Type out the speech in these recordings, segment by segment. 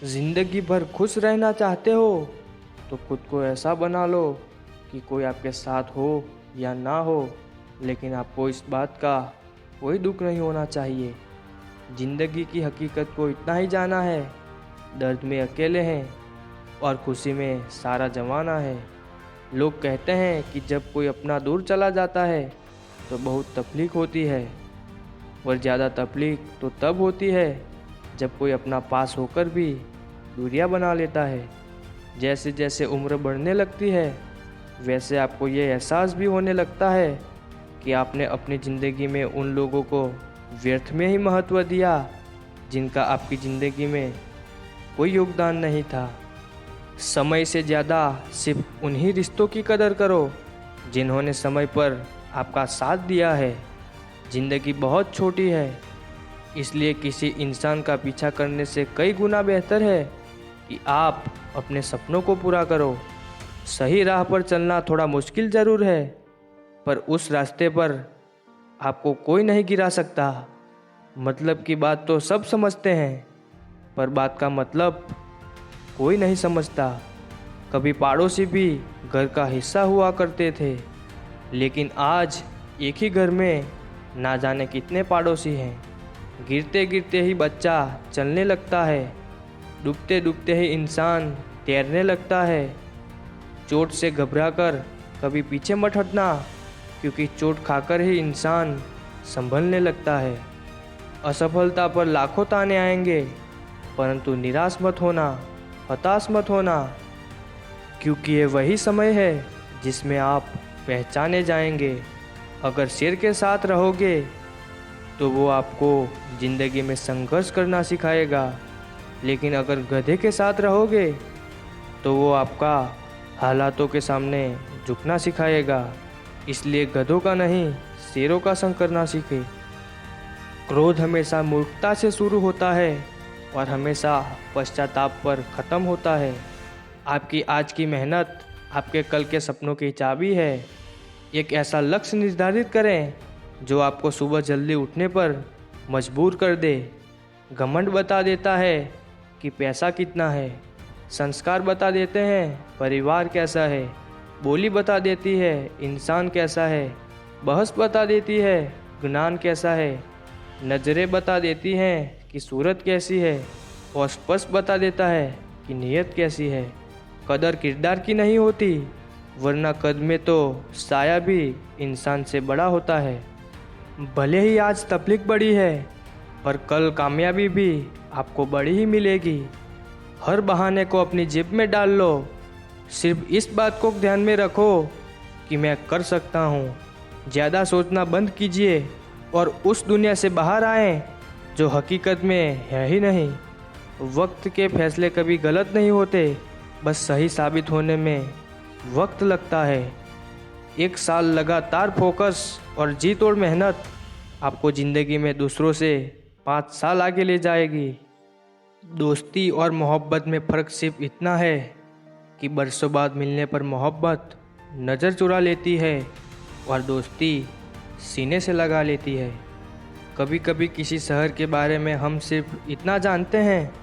जिंदगी भर खुश रहना चाहते हो तो खुद को ऐसा बना लो कि कोई आपके साथ हो या ना हो, लेकिन आपको इस बात का कोई दुख नहीं होना चाहिए। जिंदगी की हकीकत को इतना ही जाना है, दर्द में अकेले हैं और खुशी में सारा जमाना है। लोग कहते हैं कि जब कोई अपना दूर चला जाता है तो बहुत तकलीफ होती है, और ज़्यादा तकलीफ तो तब होती है जब कोई अपना पास होकर भी दूरियां बना लेता है। जैसे जैसे उम्र बढ़ने लगती है वैसे आपको ये एहसास भी होने लगता है कि आपने अपनी ज़िंदगी में उन लोगों को व्यर्थ में ही महत्व दिया जिनका आपकी ज़िंदगी में कोई योगदान नहीं था। समय से ज़्यादा सिर्फ उन्हीं रिश्तों की कदर करो जिन्होंने समय पर आपका साथ दिया है। ज़िंदगी बहुत छोटी है, इसलिए किसी इंसान का पीछा करने से कई गुना बेहतर है कि आप अपने सपनों को पूरा करो। सही राह पर चलना थोड़ा मुश्किल ज़रूर है, पर उस रास्ते पर आपको कोई नहीं गिरा सकता। मतलब की बात तो सब समझते हैं, पर बात का मतलब कोई नहीं समझता। कभी पड़ोसी भी घर का हिस्सा हुआ करते थे, लेकिन आज एक ही घर में ना जाने कितने पड़ोसी हैं। गिरते गिरते ही बच्चा चलने लगता है, डूबते डूबते ही इंसान तैरने लगता है। चोट से घबराकर कभी पीछे मत हटना, क्योंकि चोट खाकर ही इंसान संभलने लगता है। असफलता पर लाखों ताने आएंगे, परंतु निराश मत होना, हताश मत होना, क्योंकि ये वही समय है जिसमें आप पहचाने जाएंगे। अगर शेर के साथ रहोगे तो वो आपको ज़िंदगी में संघर्ष करना सिखाएगा, लेकिन अगर गधे के साथ रहोगे तो वो आपका हालातों के सामने झुकना सिखाएगा। इसलिए गधों का नहीं, शेरों का संग करना सीखे। क्रोध हमेशा मूर्खता से शुरू होता है और हमेशा पश्चाताप पर ख़त्म होता है। आपकी आज की मेहनत आपके कल के सपनों की चाबी है। एक ऐसा लक्ष्य निर्धारित करें जो आपको सुबह जल्दी उठने पर मजबूर कर दे। घमंड बता देता है कि पैसा कितना है, संस्कार बता देते हैं परिवार कैसा है, बोली बता देती है इंसान कैसा है, बहस बता देती है ज्ञान कैसा है, नज़रें बता देती हैं कि सूरत कैसी है, और स्पर्श बता देता है कि नीयत कैसी है। कदर किरदार की नहीं होती, वरना कद में तो साया भी इंसान से बड़ा होता है। भले ही आज तकलीफ बड़ी है, पर कल कामयाबी भी आपको बड़ी ही मिलेगी। हर बहाने को अपनी जेब में डाल लो, सिर्फ इस बात को ध्यान में रखो कि मैं कर सकता हूँ। ज़्यादा सोचना बंद कीजिए और उस दुनिया से बाहर आएं जो हकीकत में है ही नहीं। वक्त के फैसले कभी गलत नहीं होते, बस सही साबित होने में वक्त लगता है। एक साल लगातार फोकस और जी तोड़ मेहनत आपको ज़िंदगी में दूसरों से 5 साल आगे ले जाएगी। दोस्ती और मोहब्बत में फ़र्क सिर्फ इतना है कि बरसों बाद मिलने पर मोहब्बत नज़र चुरा लेती है और दोस्ती सीने से लगा लेती है। कभी कभी किसी शहर के बारे में हम सिर्फ इतना जानते हैं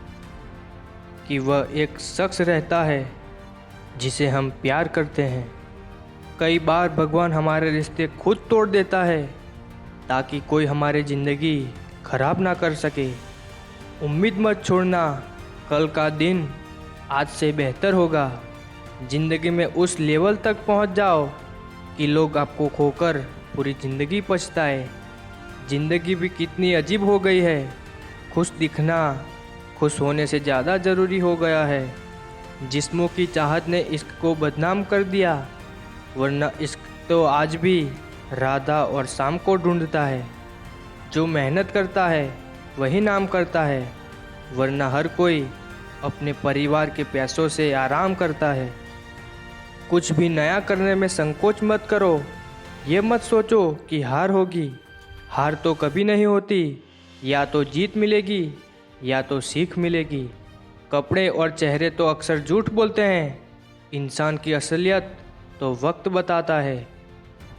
कि वह एक शख्स रहता है जिसे हम प्यार करते हैं। कई बार भगवान हमारे रिश्ते खुद तोड़ देता है ताकि कोई हमारी ज़िंदगी खराब ना कर सके। उम्मीद मत छोड़ना, कल का दिन आज से बेहतर होगा। ज़िंदगी में उस लेवल तक पहुंच जाओ कि लोग आपको खोकर पूरी ज़िंदगी पछताए। ज़िंदगी भी कितनी अजीब हो गई है, खुश दिखना खुश होने से ज़्यादा ज़रूरी हो गया है। जिस्मों की चाहत ने इश्क को बदनाम कर दिया, वरना इश्क तो आज भी राधा और शाम को ढूंढता है। जो मेहनत करता है वही नाम करता है, वरना हर कोई अपने परिवार के पैसों से आराम करता है। कुछ भी नया करने में संकोच मत करो। ये मत सोचो कि हार होगी, हार तो कभी नहीं होती। या तो जीत मिलेगी या तो सीख मिलेगी। कपड़े और चेहरे तो अक्सर झूठ बोलते हैं, इंसान की असलियत तो वक्त बताता है।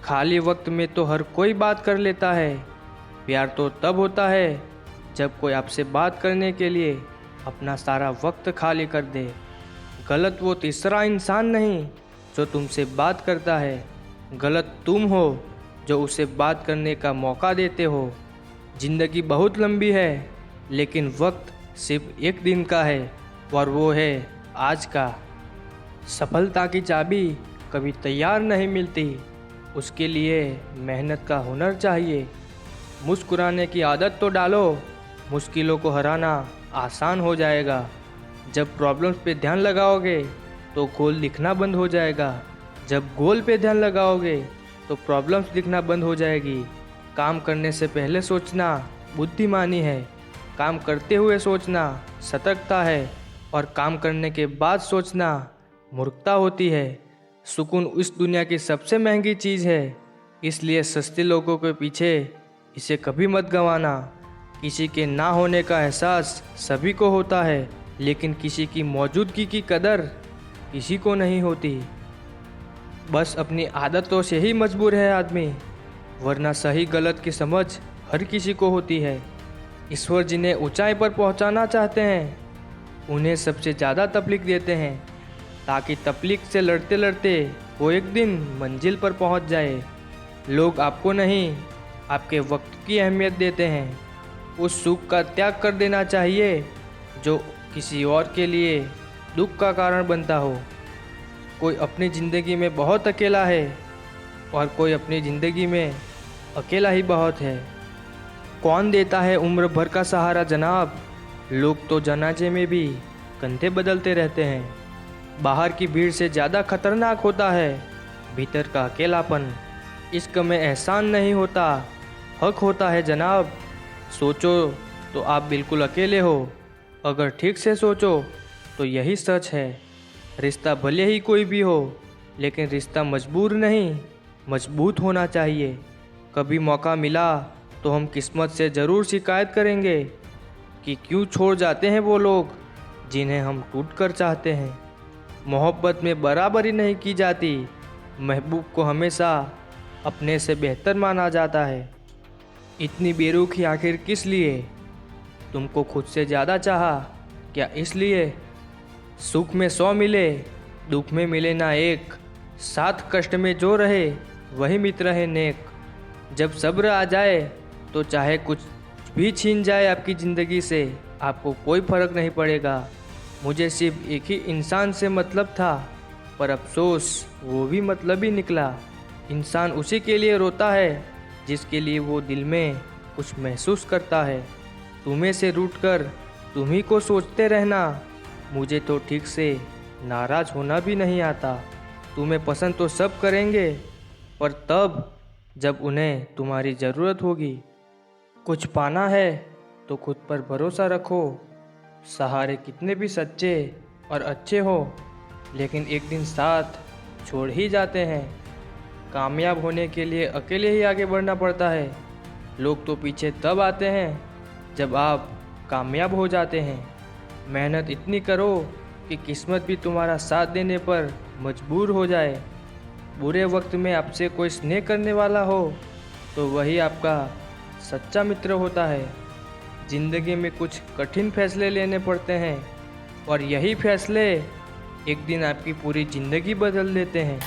खाली वक्त में तो हर कोई बात कर लेता है, प्यार तो तब होता है जब कोई आपसे बात करने के लिए अपना सारा वक्त खाली कर दे। गलत वो तीसरा इंसान नहीं जो तुमसे बात करता है, गलत तुम हो जो उसे बात करने का मौका देते हो। ज़िंदगी बहुत लंबी है, लेकिन वक्त सिर्फ एक दिन का है और वो है आज का। सफलता की चाबी कभी तैयार नहीं मिलती, उसके लिए मेहनत का हुनर चाहिए। मुस्कुराने की आदत तो डालो, मुश्किलों को हराना आसान हो जाएगा। जब प्रॉब्लम्स पे ध्यान लगाओगे तो गोल दिखना बंद हो जाएगा। जब गोल पे ध्यान लगाओगे तो प्रॉब्लम्स दिखना बंद हो जाएगी। काम करने से पहले सोचना बुद्धिमानी है, काम करते हुए सोचना सतर्कता है और काम करने के बाद सोचना मूर्खता होती है। सुकून इस दुनिया की सबसे महंगी चीज़ है, इसलिए सस्ते लोगों के पीछे इसे कभी मत गंवाना। किसी के ना होने का एहसास सभी को होता है, लेकिन किसी की मौजूदगी की कदर किसी को नहीं होती। बस अपनी आदतों से ही मजबूर है आदमी, वरना सही गलत की समझ हर किसी को होती है। ईश्वर जिन्हें ऊंचाई पर पहुंचाना चाहते हैं, उन्हें सबसे ज़्यादा तकलीफ देते हैं, ताकि तकलीफ से लड़ते लड़ते वो एक दिन मंजिल पर पहुंच जाए। लोग आपको नहीं, आपके वक्त की अहमियत देते हैं। उस सुख का त्याग कर देना चाहिए जो किसी और के लिए दुख का कारण बनता हो। कोई अपनी ज़िंदगी में बहुत अकेला है और कोई अपनी ज़िंदगी में अकेला ही बहुत है। कौन देता है उम्र भर का सहारा जनाब, लोग तो जनाजे में भी कंधे बदलते रहते हैं। बाहर की भीड़ से ज़्यादा खतरनाक होता है भीतर का अकेलापन। इश्क में एहसान नहीं होता, हक होता है जनाब। सोचो तो आप बिल्कुल अकेले हो, अगर ठीक से सोचो तो यही सच है। रिश्ता भले ही कोई भी हो, लेकिन रिश्ता मजबूर नहीं, मजबूत होना चाहिए। कभी मौका मिला तो हम किस्मत से ज़रूर शिकायत करेंगे कि क्यों छोड़ जाते हैं वो लोग जिन्हें हम टूट कर चाहते हैं। मोहब्बत में बराबरी नहीं की जाती, महबूब को हमेशा अपने से बेहतर माना जाता है। इतनी बेरुखी आखिर किस लिए? तुमको खुद से ज़्यादा चाहा क्या इसलिए? सुख में 100 मिले, दुख में मिले ना एक, साथ कष्ट में जो रहे वही मित्र है नेक। जब सब्र आ जाए तो चाहे कुछ भी छीन जाए आपकी ज़िंदगी से, आपको कोई फ़र्क नहीं पड़ेगा। मुझे सिर्फ एक ही इंसान से मतलब था, पर अफसोस वो भी मतलब ही निकला। इंसान उसी के लिए रोता है जिसके लिए वो दिल में कुछ महसूस करता है। तुम्हें से रूठकर तुम ही को सोचते रहना, मुझे तो ठीक से नाराज़ होना भी नहीं आता। तुम्हें पसंद तो सब करेंगे, पर तब जब उन्हें तुम्हारी ज़रूरत होगी। कुछ पाना है तो खुद पर भरोसा रखो। सहारे कितने भी सच्चे और अच्छे हो, लेकिन एक दिन साथ छोड़ ही जाते हैं। कामयाब होने के लिए अकेले ही आगे बढ़ना पड़ता है। लोग तो पीछे तब आते हैं जब आप कामयाब हो जाते हैं। मेहनत इतनी करो कि किस्मत भी तुम्हारा साथ देने पर मजबूर हो जाए। बुरे वक्त में आपसे कोई स्नेह करने वाला हो तो वही आपका सच्चा मित्र होता है। ज़िंदगी में कुछ कठिन फैसले लेने पड़ते हैं और यही फैसले एक दिन आपकी पूरी ज़िंदगी बदल देते हैं।